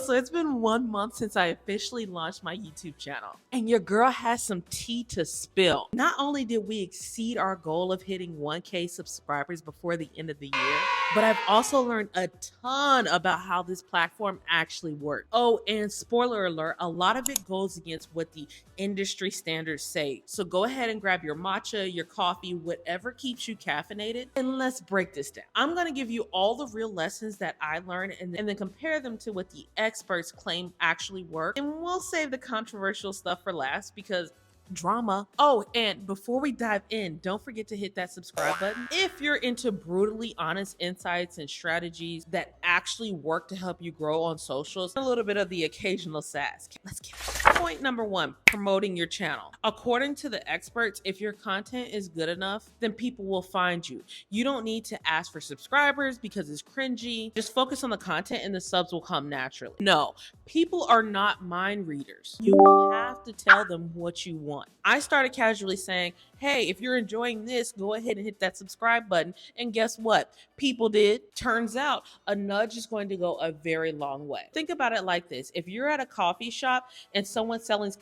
So it's been 1 month since I officially launched my YouTube channel, and your girl has some tea to spill. Not only did we exceed our goal of hitting 1K subscribers before the end of the year, but I've also learned a ton about how this platform actually works. Oh, and spoiler alert, a lot of it goes against what the industry standards say. So go ahead and grab your matcha, your coffee, whatever keeps you caffeinated, and let's break this down. I'm going to give you all the real lessons that I learned and then compare them to what the experts claim actually work. And we'll save the controversial stuff for last because drama. Oh, and before we dive in, don't forget to hit that subscribe button if you're into brutally honest insights and strategies that actually work to help you grow on socials. A little bit of the occasional sass. Let's get it. Point number 1, promoting your channel. According to the experts, if your content is good enough, then people will find you. You don't need to ask for subscribers because it's cringy. Just focus on the content and the subs will come naturally. No, people are not mind readers. You have to tell them what you want. I started casually saying, hey, if you're enjoying this, go ahead and hit that subscribe button. And guess what? People did. Turns out a nudge is going to go a very long way. Think about it like this. If you're at a coffee shop and someone's selling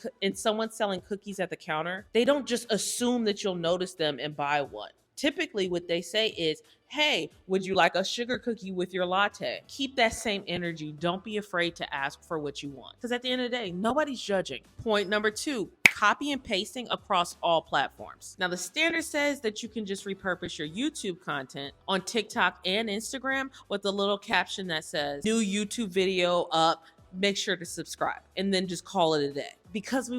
cookies at the counter, they don't just assume that you'll notice them and buy one. Typically, what they say is, hey, would you like a sugar cookie with your latte? Keep that same energy. Don't be afraid to ask for what you want. Because at the end of the day, nobody's judging. Point number 2, copy and pasting across all platforms. Now, the standard says that you can just repurpose your YouTube content on TikTok and Instagram with a little caption that says, new YouTube video up, make sure to subscribe, and then just call it a day. Because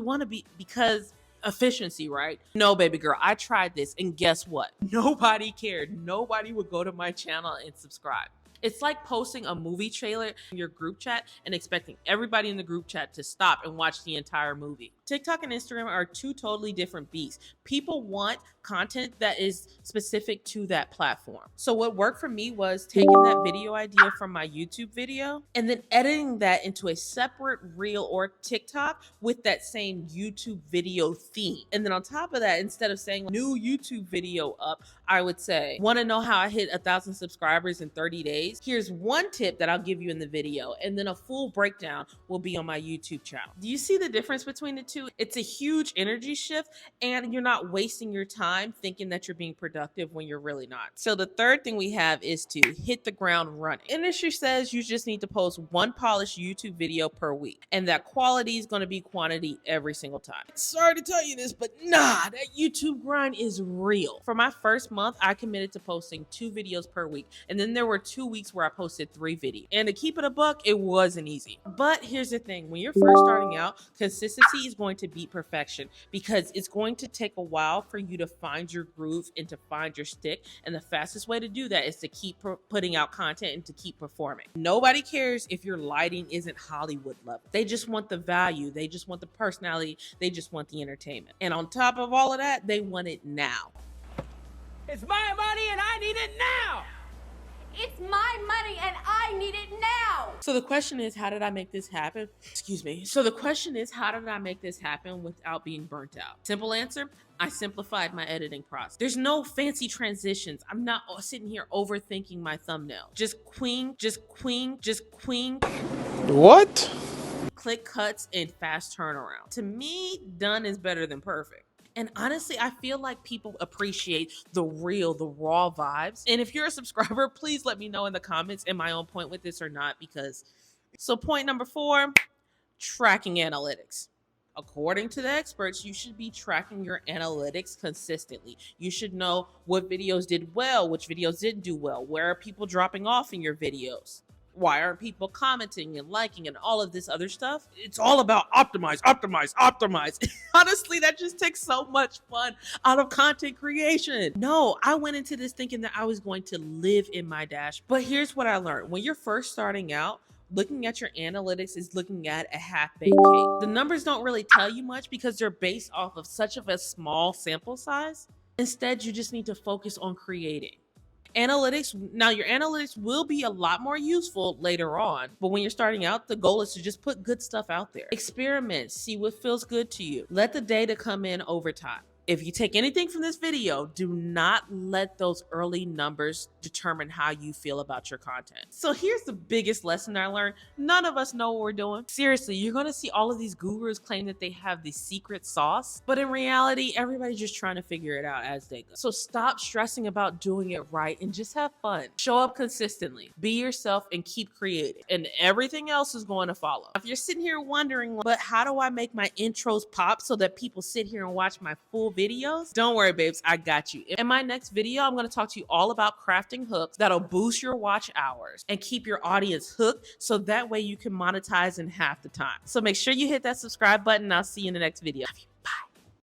efficiency, right? No, baby girl, I tried this and guess what? Nobody cared. Nobody would go to my channel and subscribe. It's like posting a movie trailer in your group chat and expecting everybody in the group chat to stop and watch the entire movie. TikTok and Instagram are two totally different beasts. People want content that is specific to that platform. So what worked for me was taking that video idea from my YouTube video and then editing that into a separate reel or TikTok with that same YouTube video theme. And then on top of that, instead of saying new YouTube video up, I would say, want to know how I hit 1,000 subscribers in 30 days? Here's one tip that I'll give you in the video, and then a full breakdown will be on my YouTube channel. Do you see the difference between the two? It's a huge energy shift, and you're not wasting your time thinking that you're being productive when you're really not. So the third thing we have is to hit the ground running. Industry says you just need to post one polished YouTube video per week, and that quality is going to be quantity every single time. Sorry to tell you this, but nah, that YouTube grind is real. For my first month, I committed to posting 2 videos per week, and then there were 2 weeks where I posted 3 videos. And to keep it a buck, it wasn't easy. But here's the thing, when you're first starting out, consistency is going to beat perfection because it's going to take a while for you to find your groove and to find your stick. And the fastest way to do that is to keep putting out content and to keep performing. Nobody cares if your lighting isn't Hollywood level. They just want the value. They just want the personality. They just want the entertainment. And on top of all of that, they want it now. It's my money and I need it now! It's my money and I need it now! So the question is, how did I make this happen? So the question is, how did I make this happen without being burnt out? Simple answer, I simplified my editing process. There's no fancy transitions. I'm not sitting here overthinking my thumbnail. Just queen. What? Click cuts and fast turnaround. To me, done is better than perfect. And honestly, I feel like people appreciate the raw vibes. And if you're a subscriber, please let me know in the comments, am I on point with this or not? So point number 4, tracking analytics. According to the experts, you should be tracking your analytics consistently. You should know what videos did well, which videos didn't do well. Where are people dropping off in your videos? Why aren't people commenting and liking and all of this other stuff? It's all about optimize. Honestly, that just takes so much fun out of content creation. No, I went into this thinking that I was going to live in my dash. But here's what I learned. When you're first starting out, looking at your analytics is looking at a half-baked cake. The numbers don't really tell you much because they're based off of such of a small sample size. Instead, you just need to focus on creating. Your analytics will be a lot more useful later on, but when you're starting out, the goal is to just put good stuff out there. Experiment, see what feels good to you. Let the data come in over time. If you take anything from this video, do not let those early numbers determine how you feel about your content. So here's the biggest lesson I learned. None of us know what we're doing. Seriously, you're going to see all of these gurus claim that they have the secret sauce, but in reality, everybody's just trying to figure it out as they go. So stop stressing about doing it right and just have fun. Show up consistently, be yourself, and keep creating, and everything else is going to follow. If you're sitting here wondering, but how do I make my intros pop so that people sit here and watch my full videos? Don't worry, babes, I got you. In my next video, I'm going to talk to you all about crafting hooks that'll boost your watch hours and keep your audience hooked, so that way you can monetize in half the time. So make sure you hit that subscribe button. I'll see you in the next video.